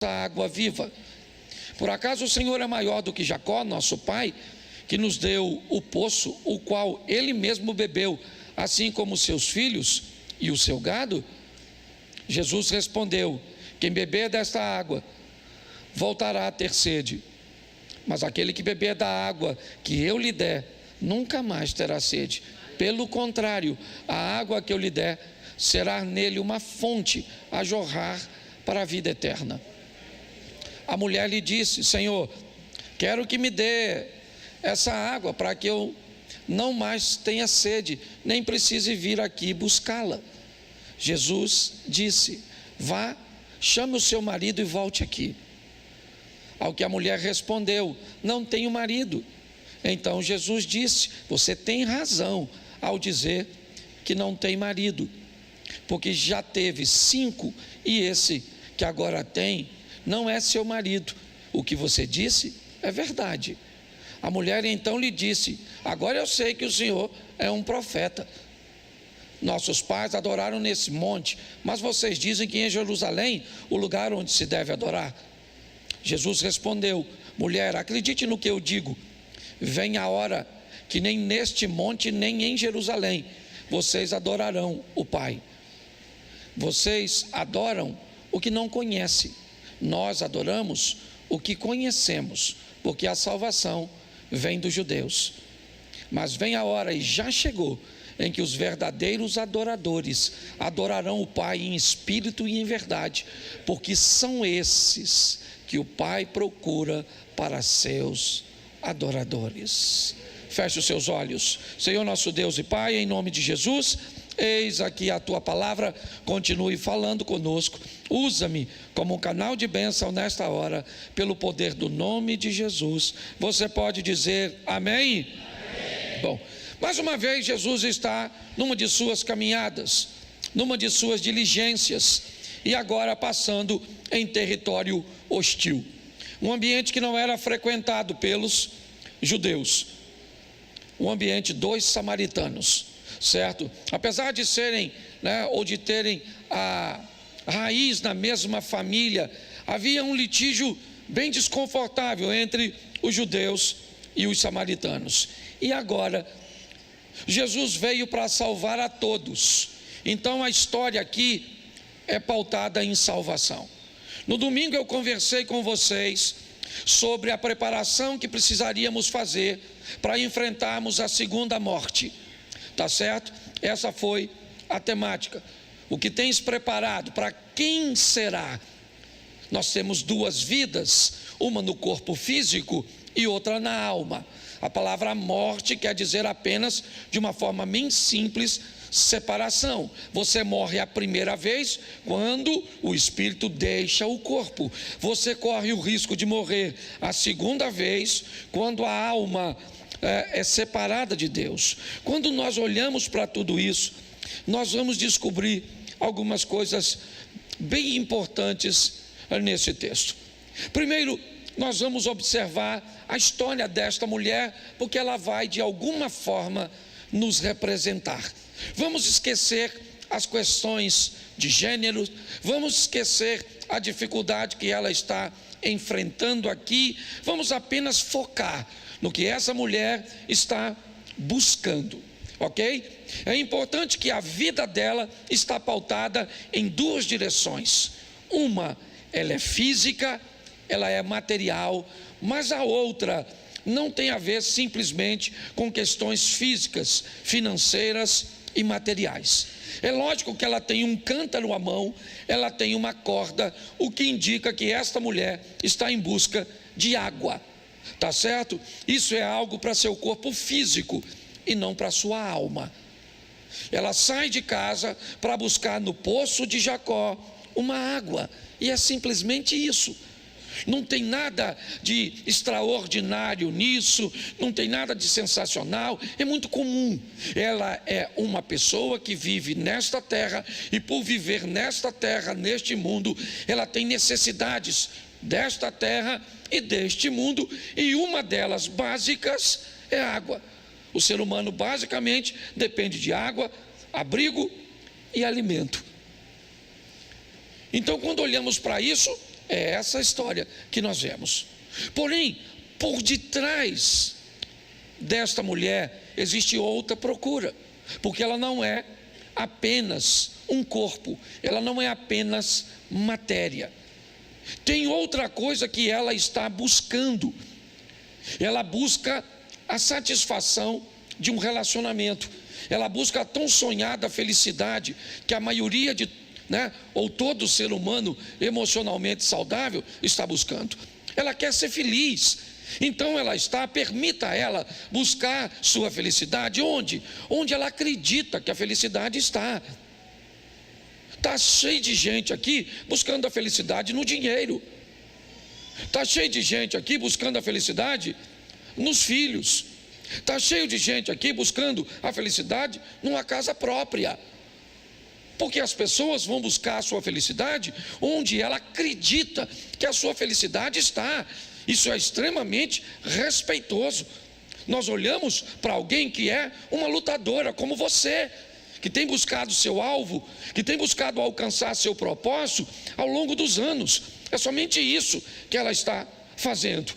água viva. Por acaso o Senhor é maior do que Jacó, nosso pai, que nos deu o poço, o qual ele mesmo bebeu, assim como seus filhos e o seu gado? Jesus respondeu: quem beber desta água voltará a ter sede, mas aquele que beber da água que eu lhe der nunca mais terá sede. Pelo contrário, a água que eu lhe der será nele uma fonte a jorrar para a vida eterna. A mulher lhe disse: Senhor, quero que me dê essa água para que eu não mais tenha sede, nem precise vir aqui buscá-la. Jesus disse: vá, chame o seu marido e volte aqui. Ao que a mulher respondeu: não tenho marido. Então Jesus disse: você tem razão ao dizer que não tem marido, porque já teve 5 e esse que agora tem não é seu marido. O que você disse é verdade. A mulher então lhe disse: agora eu sei que o Senhor é um profeta. Nossos pais adoraram nesse monte, mas vocês dizem que em Jerusalém o lugar onde se deve adorar. Jesus respondeu: mulher, acredite no que eu digo. Vem a hora que nem neste monte nem em Jerusalém vocês adorarão o Pai. Vocês adoram o que não conhecem. Nós adoramos o que conhecemos, porque a salvação vem dos judeus. Mas vem a hora, e já chegou, em que os verdadeiros adoradores adorarão o Pai em espírito e em verdade, porque são esses que o Pai procura para seus adoradores. Feche os seus olhos. Senhor nosso Deus e Pai, em nome de Jesus, eis aqui a Tua palavra, continue falando conosco. Usa-me como um canal de bênção nesta hora, pelo poder do nome de Jesus. Você pode dizer amém? Amém. Bom, mais uma vez Jesus está numa de suas caminhadas, numa de suas diligências, e agora passando em território hostil. Um ambiente que não era frequentado pelos judeus. Um ambiente dos samaritanos, certo? Apesar de serem, ou de terem a raiz na mesma família, havia um litígio bem desconfortável entre os judeus e os samaritanos. E agora, Jesus veio para salvar a todos. Então a história aqui é pautada em salvação. No domingo eu conversei com vocês sobre a preparação que precisaríamos fazer para enfrentarmos a segunda morte, tá certo? Essa foi a temática. O que tens preparado? Para quem será? Nós temos 2 vidas, uma no corpo físico e outra na alma. A palavra morte quer dizer apenas, de uma forma bem simples, separação. Você morre a primeira vez quando o espírito deixa o corpo. Você corre o risco de morrer a segunda vez quando a alma é separada de Deus. Quando nós olhamos para tudo isso, nós vamos descobrir algumas coisas bem importantes nesse texto. Primeiro, nós vamos observar a história desta mulher, porque ela vai de alguma forma nos representar. Vamos esquecer as questões de gênero, vamos esquecer a dificuldade que ela está enfrentando aqui, vamos apenas focar no que essa mulher está buscando, ok? É importante que a vida dela está pautada em 2 direções. Uma, ela é física, ela é material, mas a outra não tem a ver simplesmente com questões físicas, financeiras e materiais. É lógico que ela tem um cântaro à mão, ela tem uma corda, o que indica que esta mulher está em busca de água, tá certo? Isso é algo para seu corpo físico e não para sua alma. Ela sai de casa para buscar no poço de Jacó uma água, e é simplesmente isso. Não tem nada de extraordinário nisso, não tem nada de sensacional, é muito comum. Ela é uma pessoa que vive nesta terra, e por viver nesta terra, neste mundo, ela tem necessidades desta terra e deste mundo, e uma delas básicas é água. O ser humano basicamente depende de água, abrigo e alimento. Então, quando olhamos para isso, É essa a história que nós vemos. Porém, por detrás desta mulher existe outra procura, porque ela não é apenas um corpo, ela não é apenas matéria. Tem outra coisa que ela está buscando. Ela busca a satisfação de um relacionamento. Ela busca a tão sonhada felicidade que a maioria ou todo ser humano emocionalmente saudável está buscando. Ela quer ser feliz. Então permita a ela buscar sua felicidade onde? Onde ela acredita que a felicidade está. Está cheio de gente aqui buscando a felicidade no dinheiro. Está cheio de gente aqui buscando a felicidade nos filhos. Está cheio de gente aqui buscando a felicidade numa casa própria. Porque as pessoas vão buscar a sua felicidade onde ela acredita que a sua felicidade está. Isso é extremamente respeitoso. Nós olhamos para alguém que é uma lutadora como você, que tem buscado seu alvo, que tem buscado alcançar seu propósito ao longo dos anos. É somente isso que ela está fazendo.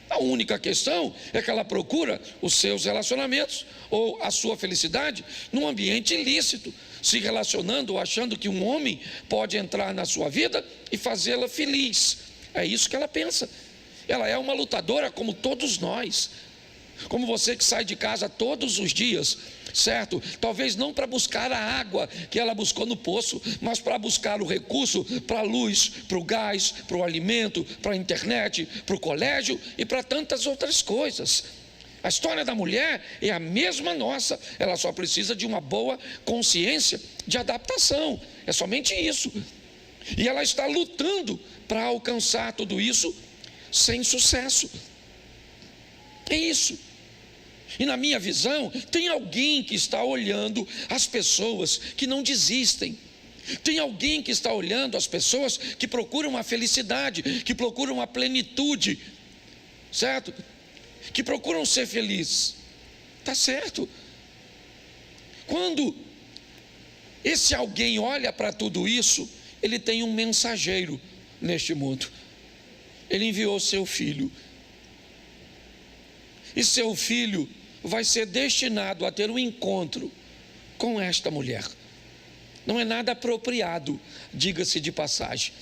A única questão é que ela procura os seus relacionamentos ou a sua felicidade num ambiente ilícito, se relacionando ou achando que um homem pode entrar na sua vida e fazê-la feliz. É isso que ela pensa. Ela é uma lutadora como todos nós, como você que sai de casa todos os dias, certo? Talvez não para buscar a água que ela buscou no poço, mas para buscar o recurso para a luz, para o gás, para o alimento, para a internet, para o colégio e para tantas outras coisas. A história da mulher é a mesma nossa, ela só precisa de uma boa consciência de adaptação, é somente isso. E ela está lutando para alcançar tudo isso sem sucesso. É isso. E na minha visão, tem alguém que está olhando as pessoas que não desistem. Tem alguém que está olhando as pessoas que procuram a felicidade, que procuram a plenitude, certo? Que procuram ser felizes. Está certo. Quando esse alguém olha para tudo isso, ele tem um mensageiro neste mundo. Ele enviou seu filho. E seu filho vai ser destinado a ter um encontro com esta mulher. Não é nada apropriado, diga-se de passagem.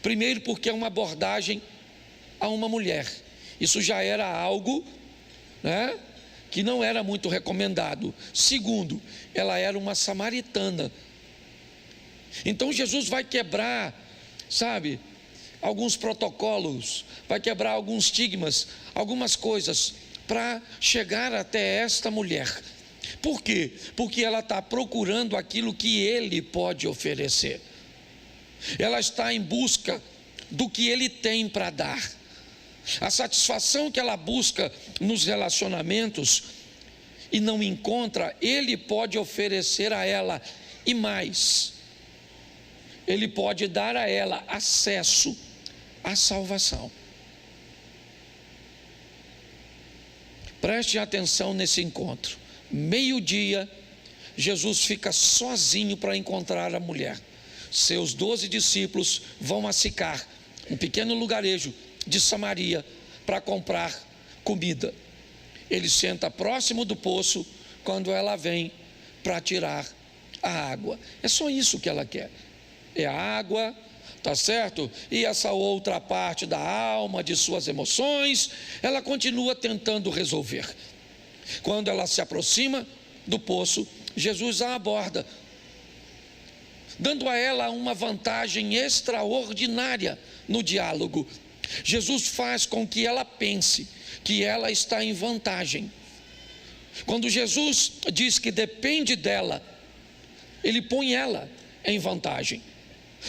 Primeiro, porque é uma abordagem a uma mulher. Isso já era algo, que não era muito recomendado. Segundo, ela era uma samaritana. Então Jesus vai quebrar, alguns protocolos, vai quebrar alguns estigmas, algumas coisas, para chegar até esta mulher. Por quê? Porque ela está procurando aquilo que ele pode oferecer. Ela está em busca do que ele tem para dar. A satisfação que ela busca nos relacionamentos e não encontra, ele pode oferecer a ela, e mais, ele pode dar a ela acesso à salvação. Preste atenção nesse encontro. Meio-dia, Jesus fica sozinho para encontrar a mulher. Seus 12 discípulos vão a Sicar, um pequeno lugarejo de Samaria, para comprar comida. Ele senta próximo do poço quando ela vem para tirar a água. É só isso que ela quer. É a água, tá certo? E essa outra parte da alma, de suas emoções, ela continua tentando resolver. Quando ela se aproxima do poço, Jesus a aborda, dando a ela uma vantagem extraordinária no diálogo. Jesus faz com que ela pense que ela está em vantagem. Quando Jesus diz que depende dela, ele põe ela em vantagem.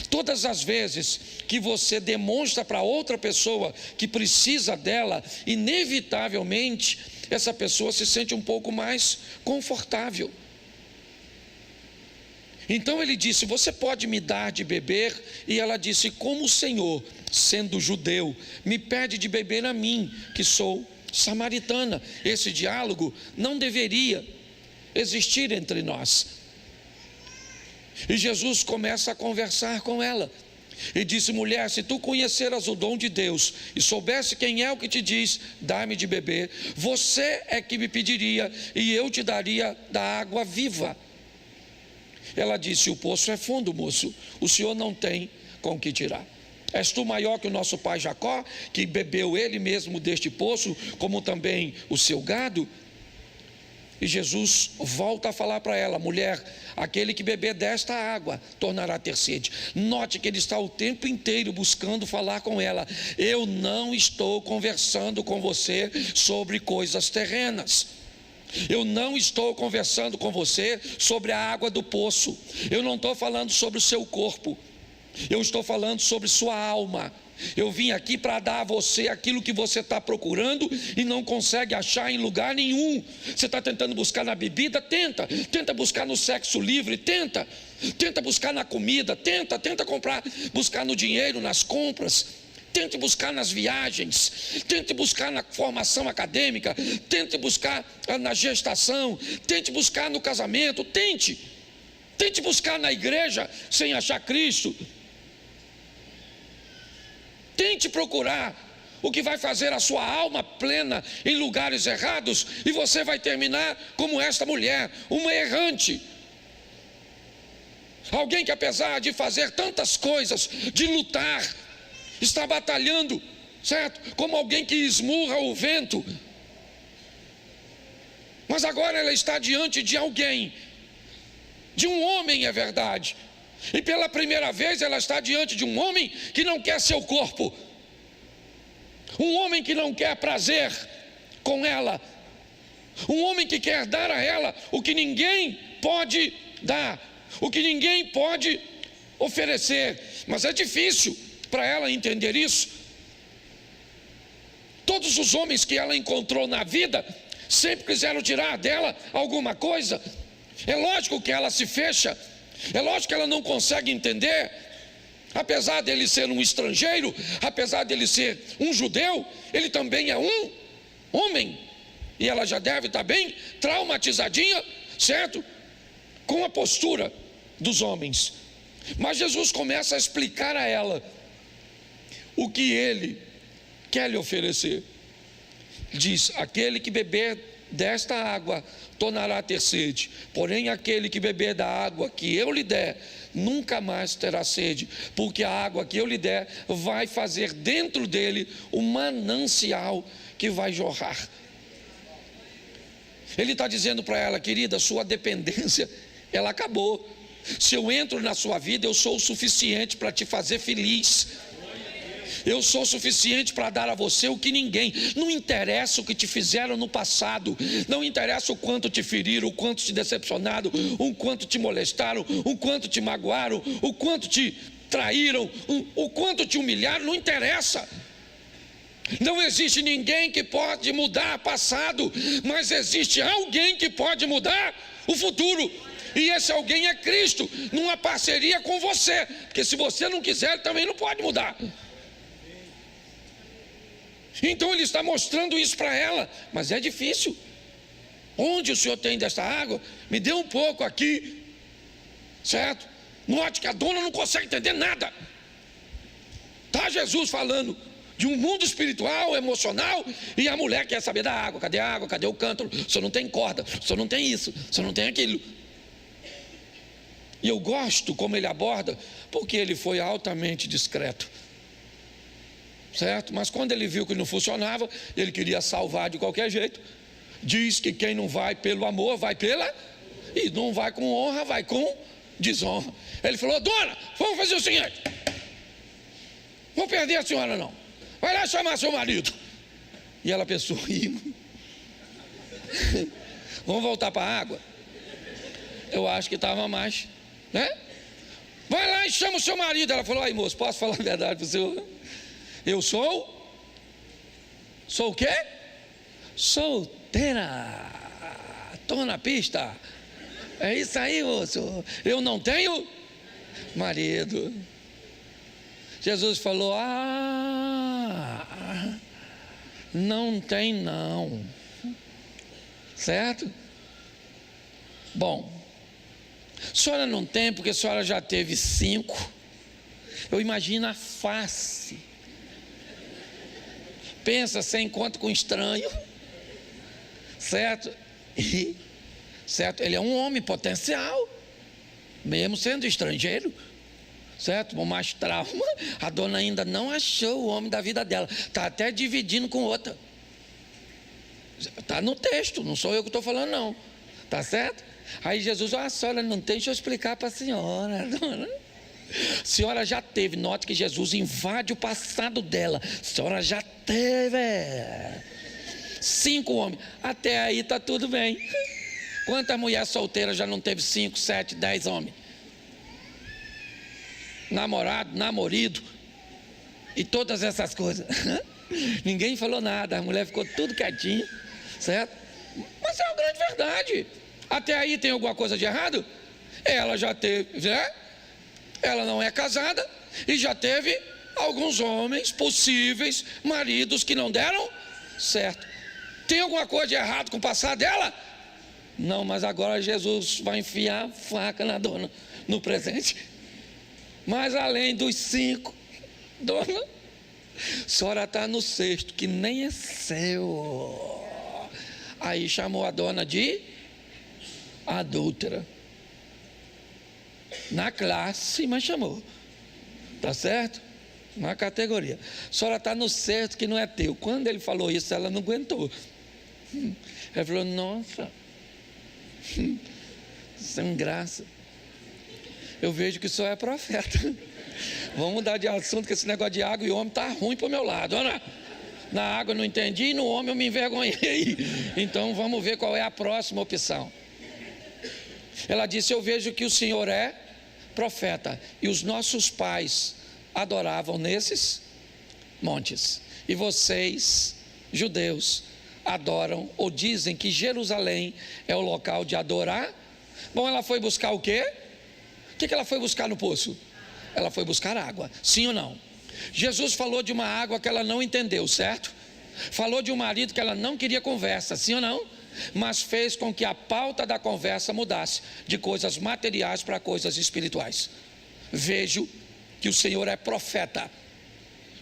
Todas as vezes que você demonstra para outra pessoa que precisa dela, inevitavelmente essa pessoa se sente um pouco mais confortável. Então ele disse: você pode me dar de beber? E ela disse: como o Senhor, sendo judeu, me pede de beber a mim, que sou samaritana? Esse diálogo não deveria existir entre nós. E Jesus começa a conversar com ela. E disse: mulher, se tu conheceras o dom de Deus e soubesse quem é o que te diz, dá-me de beber, você é que me pediria e eu te daria da água viva. Ela disse: o poço é fundo, moço, o senhor não tem com que tirar. És tu maior que o nosso pai Jacó, que bebeu ele mesmo deste poço, como também o seu gado? E Jesus volta a falar para ela: mulher, aquele que beber desta água tornará a ter sede. Note que ele está o tempo inteiro buscando falar com ela. Eu não estou conversando com você sobre coisas terrenas. Eu não estou conversando com você sobre a água do poço. Eu não estou falando sobre o seu corpo. Eu estou falando sobre sua alma. Eu vim aqui para dar a você aquilo que você está procurando e não consegue achar em lugar nenhum. Você está tentando buscar na bebida? Tenta buscar no sexo livre, tenta buscar na comida, tenta buscar no dinheiro, nas compras, tente buscar nas viagens, tente buscar na formação acadêmica, tente buscar na gestação, tente buscar no casamento, tente buscar na igreja sem achar Cristo. Tente procurar o que vai fazer a sua alma plena em lugares errados, e você vai terminar como esta mulher, uma errante. Alguém que, apesar de fazer tantas coisas, de lutar, está batalhando, certo? Como alguém que esmurra o vento. Mas agora ela está diante de alguém, de um homem, é verdade. E pela primeira vez ela está diante de um homem que não quer seu corpo, um homem que não quer prazer com ela, um homem que quer dar a ela o que ninguém pode dar, o que ninguém pode oferecer. Mas é difícil para ela entender isso. Todos os homens que ela encontrou na vida sempre quiseram tirar dela alguma coisa. É lógico que ela se fecha. É lógico que ela não consegue entender. Apesar dele ser um estrangeiro, apesar dele ser um judeu, ele também é um homem. E ela já deve estar bem traumatizadinha, certo? Com a postura dos homens. Mas Jesus começa a explicar a ela o que ele quer lhe oferecer. Diz: aquele que beber desta água tornará a ter sede, porém aquele que beber da água que eu lhe der nunca mais terá sede, porque a água que eu lhe der vai fazer dentro dele um manancial que vai jorrar. Ele está dizendo para ela: querida, sua dependência, ela acabou. Se eu entro na sua vida, eu sou o suficiente para te fazer feliz. Eu sou o suficiente para dar a você o que ninguém. Não interessa o que te fizeram no passado, não interessa o quanto te feriram, o quanto te decepcionaram, o quanto te molestaram, o quanto te magoaram, o quanto te traíram, o quanto te humilharam, não interessa. Não existe ninguém que pode mudar o passado, mas existe alguém que pode mudar o futuro. E esse alguém é Cristo, numa parceria com você, porque se você não quiser, ele também não pode mudar. Então ele está mostrando isso para ela, mas é difícil. Onde o senhor tem desta água? Me dê um pouco aqui, certo? Note que a dona não consegue entender nada. Está Jesus falando de um mundo espiritual, emocional, e a mulher quer saber da água. Cadê a água? Cadê o cântaro? O senhor não tem corda, o senhor não tem isso, o senhor não tem aquilo. E eu gosto como ele aborda, porque ele foi altamente discreto, certo? Mas quando ele viu que não funcionava, ele queria salvar de qualquer jeito. Diz que quem não vai pelo amor, vai pela... E não vai com honra, vai com desonra. Ele falou: dona, vamos fazer o seguinte, vou perder a senhora não, vai lá chamar seu marido. E ela pensou: vamos voltar para a água. Eu acho que estava mais, né? Vai lá e chama o seu marido. Ela falou: aí moço, posso falar a verdade para o senhor? Eu sou o quê? Solteira. Estou na pista. É isso aí, moço. Eu não tenho marido. Jesus falou: não tem não. Certo? Bom, a senhora não tem porque a senhora já teve 5. Eu imagino a face. Pensa, você encontra com um estranho, certo? Certo? Ele é um homem potencial, mesmo sendo estrangeiro, certo? Com mais trauma, a dona ainda não achou o homem da vida dela, está até dividindo com outra. Está no texto, não sou eu que estou falando não, tá certo? Aí Jesus, a senhora não tem, deixa eu explicar para a senhora, dona. A senhora já teve, note que Jesus invade o passado dela, a senhora já teve 5 homens, até aí está tudo bem. Quantas mulheres solteiras já não teve 5, 7, 10 homens? Namorado, namorido e todas essas coisas. Ninguém falou nada, a mulher ficou tudo quietinha, certo? Mas é uma grande verdade. Até aí tem alguma coisa de errado? Ela já teve, né? Ela não é casada e já teve alguns homens possíveis maridos que não deram certo. Tem alguma coisa de errado com o passado dela? Não, mas agora Jesus vai enfiar a faca na dona no presente. Mas além dos 5, dona, a senhora está no 6º, que nem é seu. Aí chamou a dona de adúltera. Na classe, mas chamou. Tá certo? Na categoria. A senhora está no 6º, que não é teu. Quando ele falou isso, ela não aguentou. Ela falou, nossa, sem graça. Eu vejo que o senhor é profeta. Vamos mudar de assunto, que esse negócio de água e homem está ruim para o meu lado. Na água eu não entendi e no homem eu me envergonhei. Então vamos ver qual é a próxima opção. Ela disse, eu vejo que o senhor é profeta. E os nossos pais adoravam nesses montes. E vocês, judeus, adoram ou dizem que Jerusalém é o local de adorar. Bom, ela foi buscar o quê? O que ela foi buscar no poço? Ela foi buscar água, sim ou não? Jesus falou de uma água que ela não entendeu, certo? Falou de um marido que ela não queria conversa, sim ou não? Mas fez com que a pauta da conversa mudasse de coisas materiais para coisas espirituais. Vejo que o Senhor é profeta.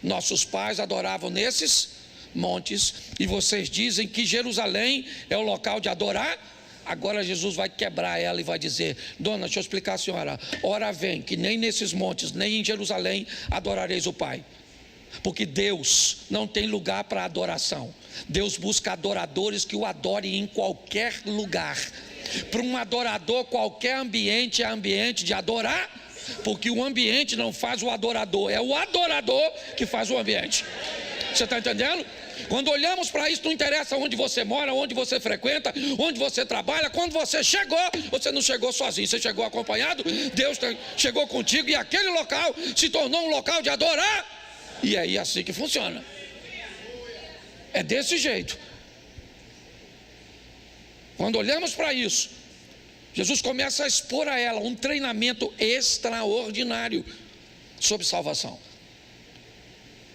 Nossos pais adoravam nesses montes e vocês dizem que Jerusalém é o local de adorar. Agora Jesus vai quebrar ela e vai dizer, dona, deixa eu explicar a senhora, ora vem que nem nesses montes, nem em Jerusalém adorareis o Pai. Porque Deus não tem lugar para adoração. Deus busca adoradores que o adorem em qualquer lugar. Para um adorador, qualquer ambiente é ambiente de adorar, porque o ambiente não faz o adorador, é o adorador que faz o ambiente. Você está entendendo? Quando olhamos para isso, não interessa onde você mora, onde você frequenta, onde você trabalha. Quando você chegou, você não chegou sozinho, você chegou acompanhado. Deus chegou contigo e aquele local se tornou um local de adorar. E é assim que funciona. É desse jeito. Quando olhamos para isso, Jesus começa a expor a ela um treinamento extraordinário sobre salvação.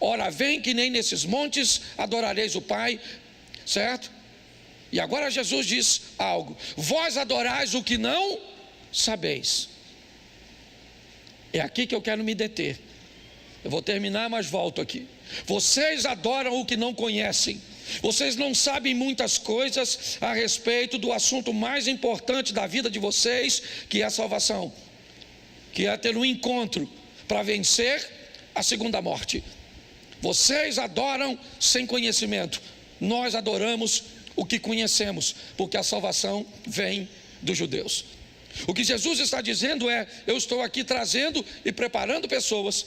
Ora, vem que nem nesses montes adorareis o Pai, certo? E agora Jesus diz algo: vós adorais o que não sabeis. É aqui que eu quero me deter. Eu vou terminar, mas volto aqui. Vocês adoram o que não conhecem. Vocês não sabem muitas coisas a respeito do assunto mais importante da vida de vocês, que é a salvação, que é ter um encontro para vencer a segunda morte. Vocês adoram sem conhecimento. Nós adoramos o que conhecemos, porque a salvação vem dos judeus. O que Jesus está dizendo é: eu estou aqui trazendo e preparando pessoas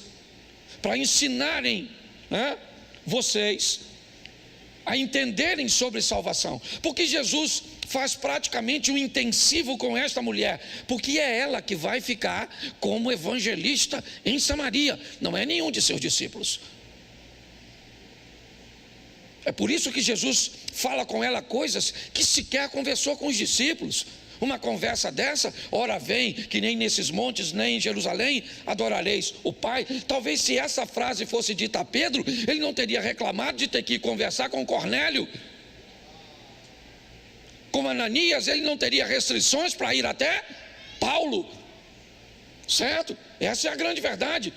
para ensinarem, né, vocês a entenderem sobre salvação. Porque Jesus faz praticamente um intensivo com esta mulher, porque é ela que vai ficar como evangelista em Samaria, não é nenhum de seus discípulos. É por isso que Jesus fala com ela coisas que sequer conversou com os discípulos. Uma conversa dessa, ora vem, que nem nesses montes, nem em Jerusalém, adorareis o Pai. Talvez se essa frase fosse dita a Pedro, ele não teria reclamado de ter que ir conversar com Cornélio. Com Ananias, ele não teria restrições para ir até Paulo. Certo? Essa é a grande verdade.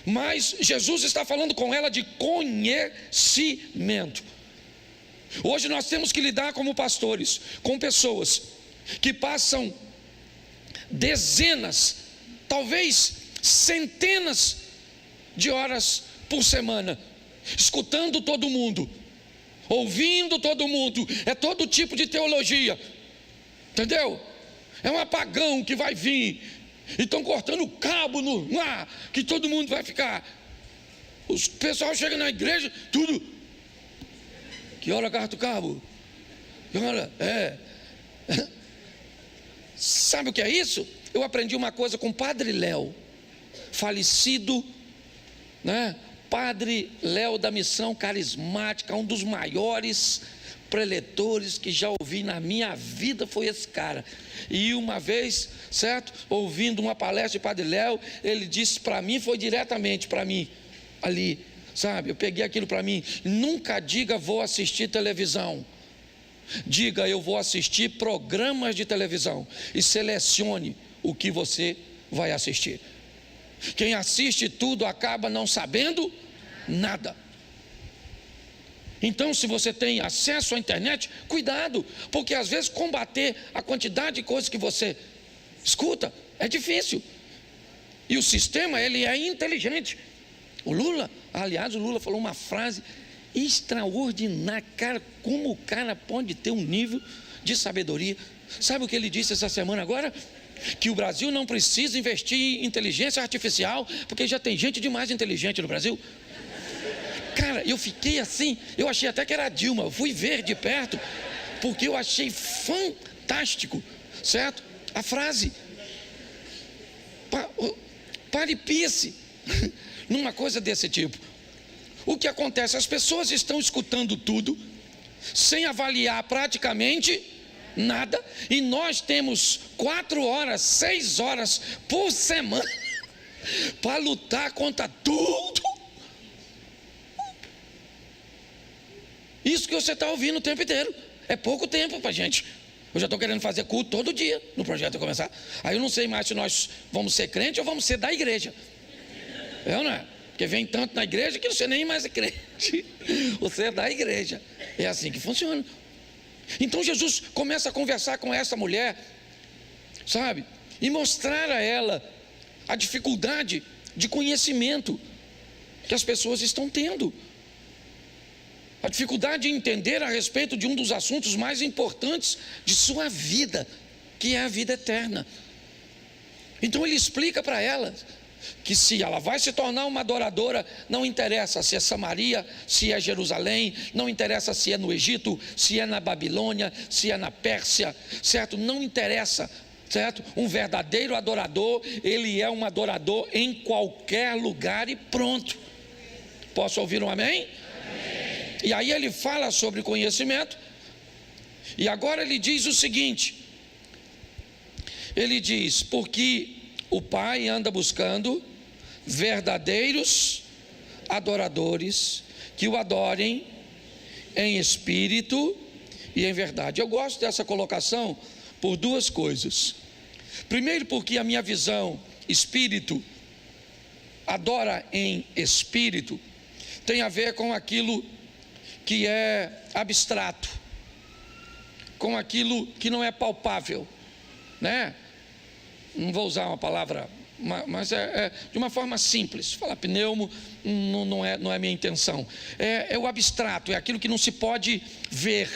Mas Jesus está falando com ela de conhecimento. Hoje nós temos que lidar como pastores com pessoas que passam dezenas, talvez centenas de horas por semana, escutando todo mundo, ouvindo todo mundo, é todo tipo de teologia, entendeu? É um apagão que vai vir, e estão cortando o cabo no ar, que todo mundo vai ficar. O pessoal chega na igreja, tudo. Que hora corta o cabo? Que hora? Sabe o que é isso? Eu aprendi uma coisa com o Padre Léo, falecido, né? Padre Léo da Missão Carismática, um dos maiores preletores que já ouvi na minha vida foi esse cara. E uma vez, certo, ouvindo uma palestra de Padre Léo, ele disse para mim, foi diretamente para mim, ali, sabe, eu peguei aquilo para mim: nunca diga vou assistir televisão, diga eu vou assistir programas de televisão, e selecione o que você vai assistir. Quem assiste tudo acaba não sabendo nada. Então, se você tem acesso à internet, cuidado, porque às vezes combater a quantidade de coisas que você escuta é difícil. E o sistema, ele é inteligente. O Lula falou uma frase extraordinária. Cara, como o cara pode ter um nível de sabedoria? Sabe o que ele disse essa semana agora? Que o Brasil não precisa investir em inteligência artificial, porque já tem gente demais inteligente no Brasil. Cara, eu fiquei assim, eu achei até que era a Dilma, eu fui ver de perto, porque eu achei fantástico, certo? A frase, pare e pense numa coisa desse tipo. O que acontece? As pessoas estão escutando tudo, sem avaliar praticamente nada, e nós temos 4 horas, 6 horas por semana para lutar contra tudo isso que você está ouvindo o tempo inteiro. É pouco tempo para a gente. Eu já estou querendo fazer culto todo dia no projeto começar. Aí eu não sei mais se nós vamos ser crente ou vamos ser da igreja. Não é? Porque vem tanto na igreja que você nem mais é crente. Você é da igreja. É assim que funciona. Então Jesus começa a conversar com essa mulher, sabe? E mostrar a ela a dificuldade de conhecimento que as pessoas estão tendo. A dificuldade de entender a respeito de um dos assuntos mais importantes de sua vida, que é a vida eterna. Então ele explica para ela que se ela vai se tornar uma adoradora, não interessa se é Samaria, se é Jerusalém, não interessa se é no Egito, se é na Babilônia, se é na Pérsia, certo? Não interessa, certo? Um verdadeiro adorador, ele é um adorador em qualquer lugar e pronto. Posso ouvir um amém? E aí ele fala sobre conhecimento, e agora ele diz o seguinte, ele diz, porque o Pai anda buscando verdadeiros adoradores, que o adorem em espírito e em verdade. Eu gosto dessa colocação por 2 coisas. Primeiro, porque a minha visão, espírito, adora em espírito, tem a ver com aquilo que é abstrato, com aquilo que não é palpável, né? Não vou usar uma palavra, mas é de uma forma simples. Falar pneumo não é minha intenção. É o abstrato, é aquilo que não se pode ver,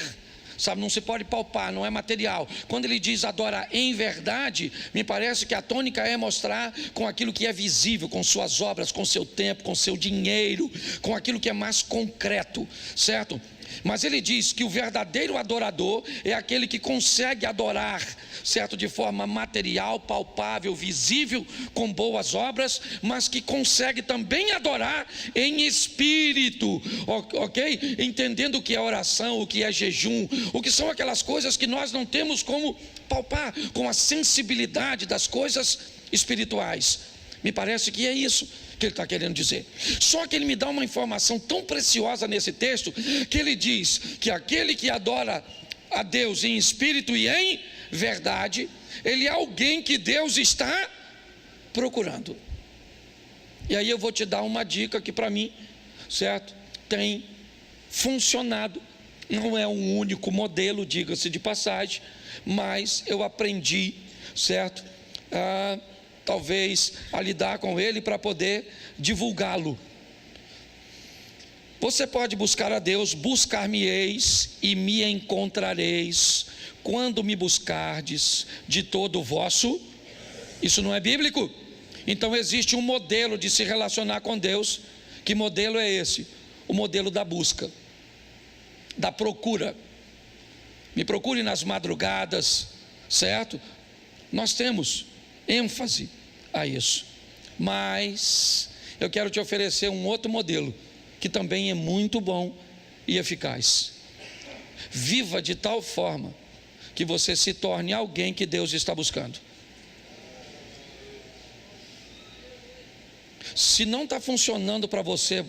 sabe? Não se pode palpar, não é material. Quando ele diz adora em verdade, me parece que a tônica é mostrar com aquilo que é visível, com suas obras, com seu tempo, com seu dinheiro, com aquilo que é mais concreto, certo? Mas ele diz que o verdadeiro adorador é aquele que consegue adorar, certo, de forma material, palpável, visível, com boas obras, mas que consegue também adorar em espírito, ok? Entendendo o que é oração, o que é jejum, o que são aquelas coisas que nós não temos como palpar, com a sensibilidade das coisas espirituais. Me parece que é isso que ele está querendo dizer. Só que ele me dá uma informação tão preciosa nesse texto, que ele diz que aquele que adora a Deus em espírito e em verdade, ele é alguém que Deus está procurando. E aí eu vou te dar uma dica que para mim, certo, tem funcionado. Não é um único modelo, diga-se de passagem, mas eu aprendi, certo, talvez a lidar com ele para poder divulgá-lo. Você pode buscar a Deus: buscar-me-eis e me encontrareis, quando me buscardes de todo o vosso. Isso não é bíblico? Então existe um modelo de se relacionar com Deus. Que modelo é esse? O modelo da busca, da procura. Me procure nas madrugadas, certo? Nós temos ênfase a isso, mas eu quero te oferecer um outro modelo que também é muito bom e eficaz. Viva de tal forma que você se torne alguém que Deus está buscando. Se não está funcionando para você: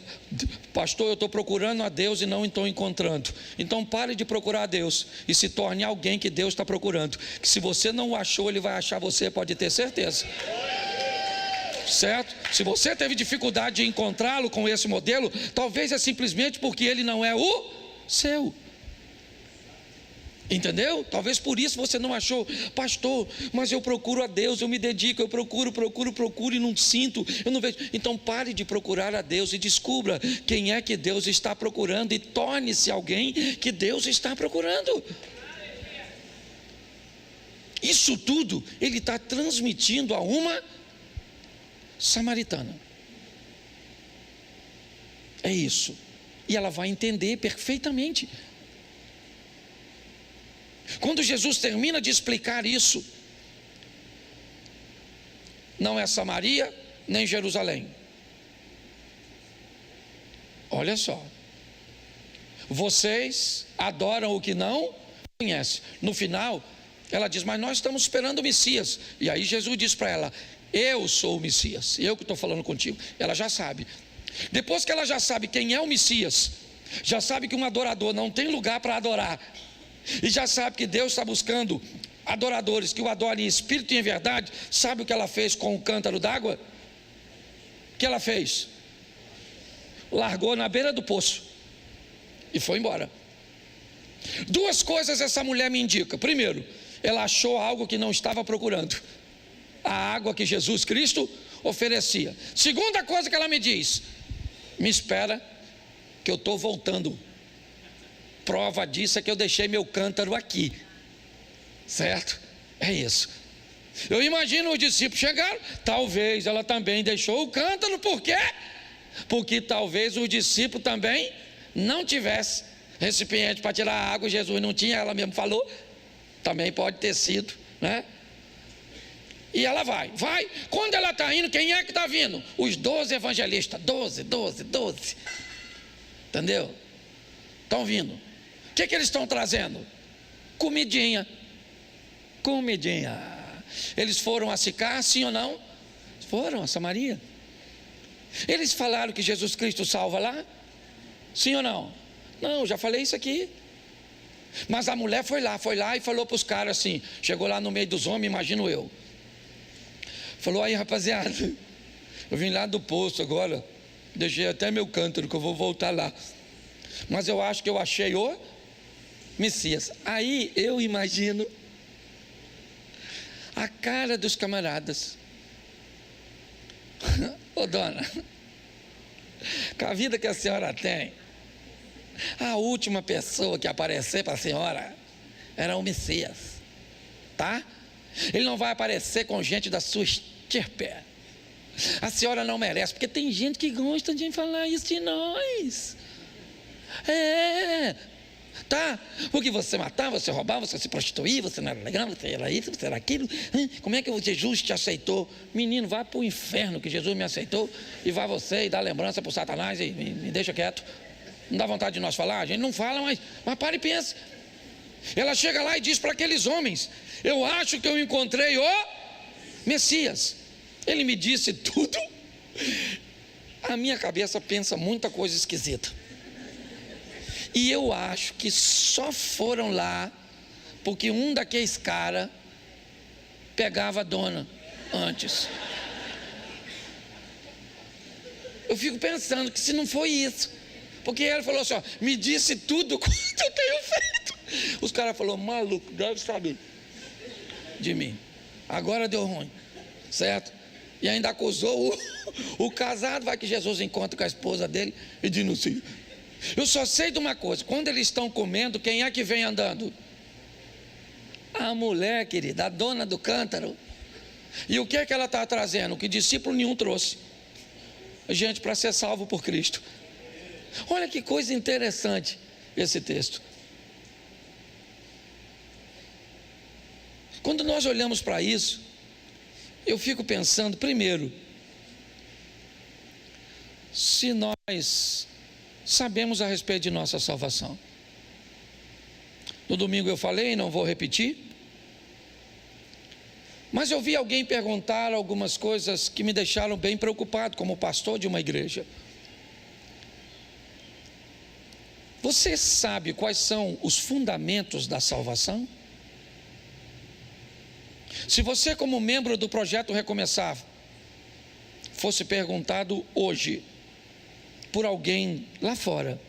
pastor, eu estou procurando a Deus e não estou encontrando. Então pare de procurar a Deus e se torne alguém que Deus está procurando. Que se você não o achou, Ele vai achar você, pode ter certeza. Certo? Se você teve dificuldade de encontrá-lo com esse modelo, talvez é simplesmente porque ele não é o seu. Entendeu? Talvez por isso você não achou. Pastor, mas eu procuro a Deus, eu me dedico, eu procuro e não sinto, eu não vejo. Então pare de procurar a Deus e descubra quem é que Deus está procurando e torne-se alguém que Deus está procurando. Isso tudo ele está transmitindo a uma samaritana. É isso. E ela vai entender perfeitamente. Quando Jesus termina de explicar isso, não é Samaria nem Jerusalém. Olha só, vocês adoram o que não conhecem. No final ela diz: mas nós estamos esperando o Messias. E aí Jesus diz para ela: eu sou o Messias, eu que estou falando contigo. Ela já sabe. Depois que ela já sabe quem é o Messias, já sabe que um adorador não tem lugar para adorar, e já sabe que Deus está buscando adoradores que o adorem em espírito e em verdade, sabe o que ela fez com o cântaro d'água? O que ela fez? Largou na beira do poço e foi embora. Duas coisas essa mulher me indica. Primeiro, ela achou algo que não estava procurando: a água que Jesus Cristo oferecia. Segunda coisa que ela me diz: me espera que eu estou voltando. Prova disso é que eu deixei meu cântaro aqui. Certo? É isso. Eu imagino os discípulos chegaram. Talvez ela também deixou o cântaro. Por quê? Porque talvez os discípulos também não tivessem recipiente para tirar a água. Jesus não tinha, ela mesmo falou. Também pode ter sido, né? E ela vai. Quando ela está indo, quem é que está vindo? Os 12 evangelistas. 12. Entendeu? Estão vindo. O que eles estão trazendo? Comidinha. Eles foram a Sicar, sim ou não? Foram a Samaria. Eles falaram que Jesus Cristo salva lá? Sim ou não? Não, já falei isso aqui. Mas a mulher foi lá e falou para os caras assim. Chegou lá no meio dos homens, imagino eu. Falou: aí, rapaziada, eu vim lá do poço agora, deixei até meu cântaro que eu vou voltar lá, mas eu acho que eu achei o Messias. Aí eu imagino a cara dos camaradas. Ô dona, com a vida que a senhora tem, a última pessoa que aparecer para a senhora era o Messias, tá? Ele não vai aparecer com gente da sua estirpe. A senhora não merece, porque tem gente que gosta de falar isso de nós. Tá? Porque você matava, você roubava, você se prostituía, você não era legal, você era isso, você era aquilo. Como é que Jesus te aceitou? Menino, vá para o inferno que Jesus me aceitou, e vá você e dá lembrança para o Satanás e me deixa quieto. Não dá vontade de nós falar? A gente não fala, mas para e pensa. Ela chega lá e diz para aqueles homens: eu acho que eu encontrei o Messias. Ele me disse tudo. A minha cabeça pensa muita coisa esquisita. E eu acho que só foram lá porque um daqueles caras pegava a dona antes. eu fico pensando que se não foi isso, porque ele falou assim, ó, me disse tudo quanto eu tenho feito. Os caras falaram, maluco, deve saber de mim, agora deu ruim, certo? E ainda acusou o casado. Vai que Jesus encontra com a esposa dele e denuncia. Eu só sei de uma coisa, quando eles estão comendo, quem é que vem andando? A mulher, querida, a dona do cântaro. E o que é que ela está trazendo? O que discípulo nenhum trouxe. Gente, para ser salvo por Cristo. Olha que coisa interessante esse texto. Quando nós olhamos para isso, eu fico pensando, primeiro, se nós sabemos a respeito de nossa salvação. No domingo eu falei, não vou repetir, mas eu vi alguém perguntar algumas coisas que me deixaram bem preocupado como pastor de uma igreja. Você sabe quais são os fundamentos da salvação? Se você, como membro do Projeto Recomeçar, fosse perguntado hoje por alguém lá fora,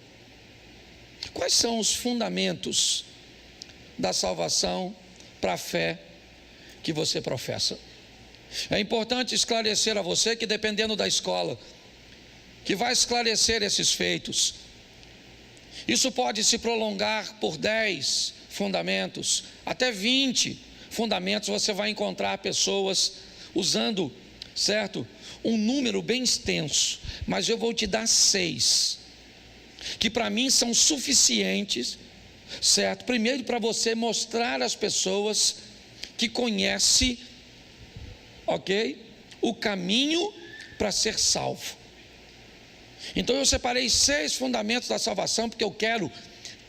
quais são os fundamentos da salvação para a fé que você professa? É importante esclarecer a você que, dependendo da escola que vai esclarecer esses feitos, isso pode se prolongar por 10 fundamentos, até 20 fundamentos. Você vai encontrar pessoas usando, certo, um número bem extenso, mas eu vou te dar 6, que para mim são suficientes, certo? Primeiro, para você mostrar às pessoas que conhece, ok, o caminho para ser salvo. Então eu separei 6 fundamentos da salvação, porque eu quero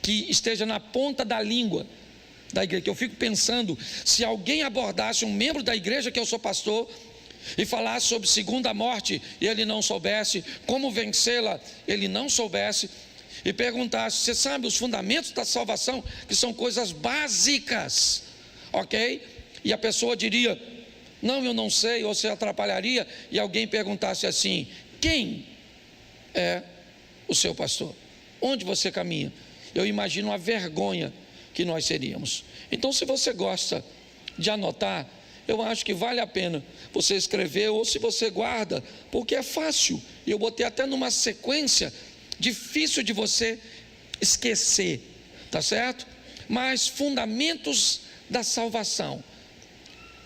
que esteja na ponta da língua da igreja. Que eu fico pensando, se alguém abordasse um membro da igreja que eu sou pastor e falasse sobre segunda morte e ele não soubesse, como vencê-la, ele não soubesse, e perguntasse, você sabe os fundamentos da salvação, que são coisas básicas, ok? E a pessoa diria, não, eu não sei, ou se atrapalharia, e alguém perguntasse assim, quem é o seu pastor? Onde você caminha? Eu imagino a vergonha que nós seríamos. Então, se você gosta de anotar, eu acho que vale a pena você escrever, ou se você guarda, porque é fácil. Eu botei até numa sequência difícil de você esquecer, tá certo? Mas fundamentos da salvação.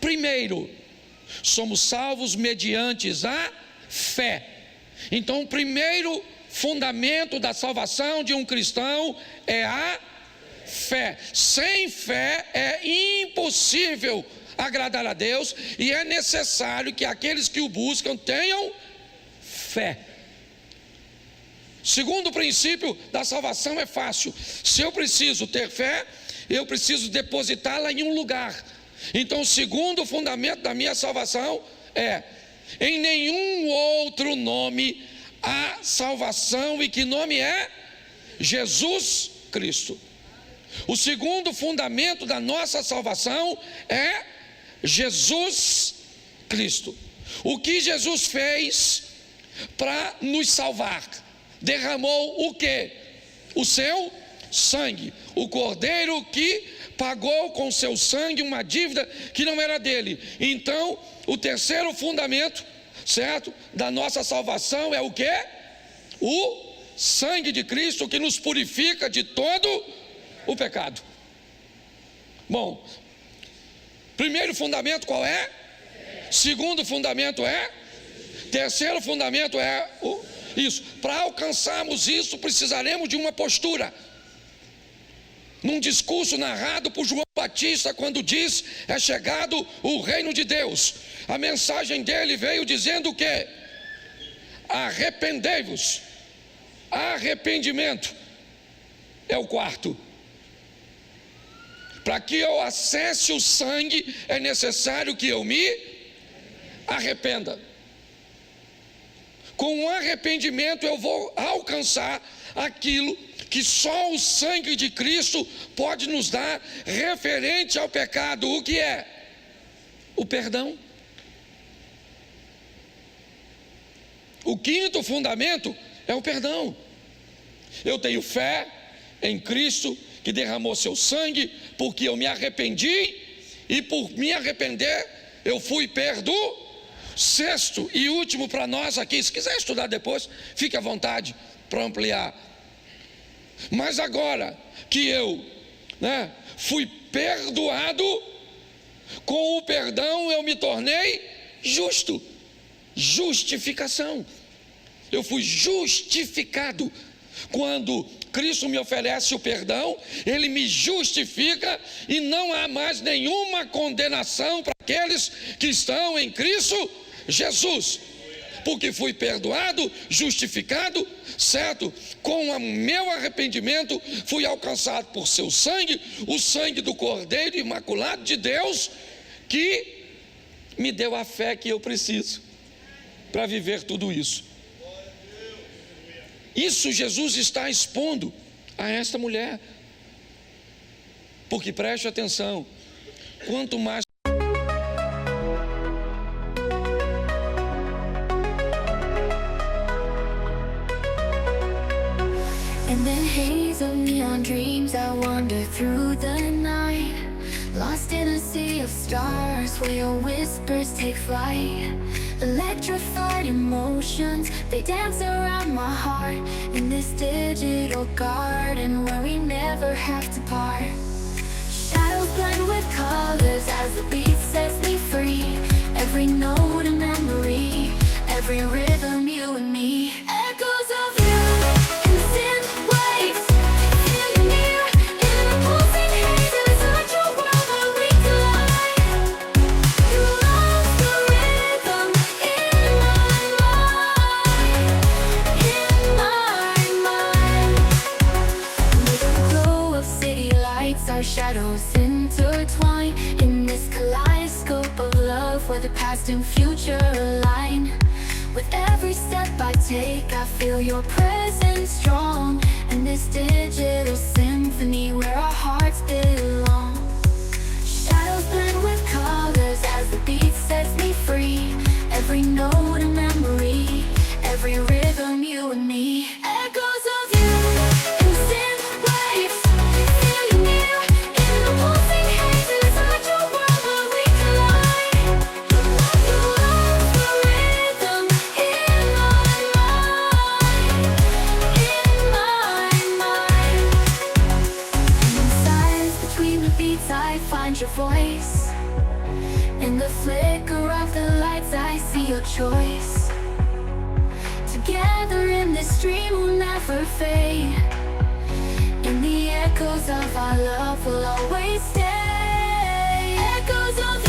Primeiro, somos salvos mediante a fé. Então, o primeiro fundamento da salvação de um cristão é a fé. Sem fé é impossível agradar a Deus, e é necessário que aqueles que o buscam tenham fé. Segundo princípio da salvação é fácil. Se eu preciso ter fé, eu preciso depositá-la em um lugar. Então, o segundo fundamento da minha salvação é: em nenhum outro nome há salvação. E que nome é? Jesus Cristo. O segundo fundamento da nossa salvação é Jesus Cristo. O que Jesus fez para nos salvar? Derramou o quê? O seu sangue. O cordeiro que pagou com seu sangue uma dívida que não era dele. Então, o terceiro fundamento, certo, da nossa salvação é o quê? O sangue de Cristo, que nos purifica de todo o pecado. Bom, primeiro fundamento qual é? Segundo fundamento é? Terceiro fundamento é isso. Para alcançarmos isso, precisaremos de uma postura. Num discurso narrado por João Batista, quando diz, é chegado o reino de Deus, a mensagem dele veio dizendo o quê? Arrependei-vos. Arrependimento é o quarto. Para que eu acesse o sangue, é necessário que eu me arrependa. Com o arrependimento eu vou alcançar aquilo que só o sangue de Cristo pode nos dar referente ao pecado. O que é? O perdão. O quinto fundamento é o perdão. Eu tenho fé em Cristo que derramou seu sangue, porque eu me arrependi, e por me arrepender eu fui perdoado. Sexto e último para nós aqui, se quiser estudar depois, fique à vontade para ampliar. Mas agora que eu fui perdoado, com o perdão eu me tornei justo. Justificação. Eu fui justificado. Quando Cristo me oferece o perdão, Ele me justifica, e não há mais nenhuma condenação para aqueles que estão em Cristo Jesus. Porque fui perdoado, justificado, certo? Com o meu arrependimento, fui alcançado por seu sangue, o sangue do Cordeiro Imaculado de Deus, que me deu a fé que eu preciso para viver tudo isso. Isso Jesus está expondo a esta mulher. Porque preste atenção, quanto mais In the haze of neon dreams, I wander through the night, lost in a sea of stars where your whispers take flight. Electrified emotions, they dance around my heart, in this digital garden where we never have to part. Shadows blend with colors as the beat sets me free. Every note a memory, every rhythm you and me. Echoes of you in synth waves, feel you near in the pulsing haze. It's such a world where we collide. You lost the rhythm in my mind. With the glow of city lights, our shadows intertwine in this kaleidoscope of love where the past and future align. With every step I take, I feel your presence strong, and this digital symphony where our hearts belong. Shadows blend with colors as the beat sets me free. Every note a memory, every rhythm you and me. Echoes of you in synth waves, feel you near in the pulsing haze. It's such a world where we collide. You lost the rhythm in my mind. And in silence between the beats, I find your voice. In the flicker of the lights, I see your choice. Together in this dream we'll never fade. In the echoes of our love we'll always stay. Echoes of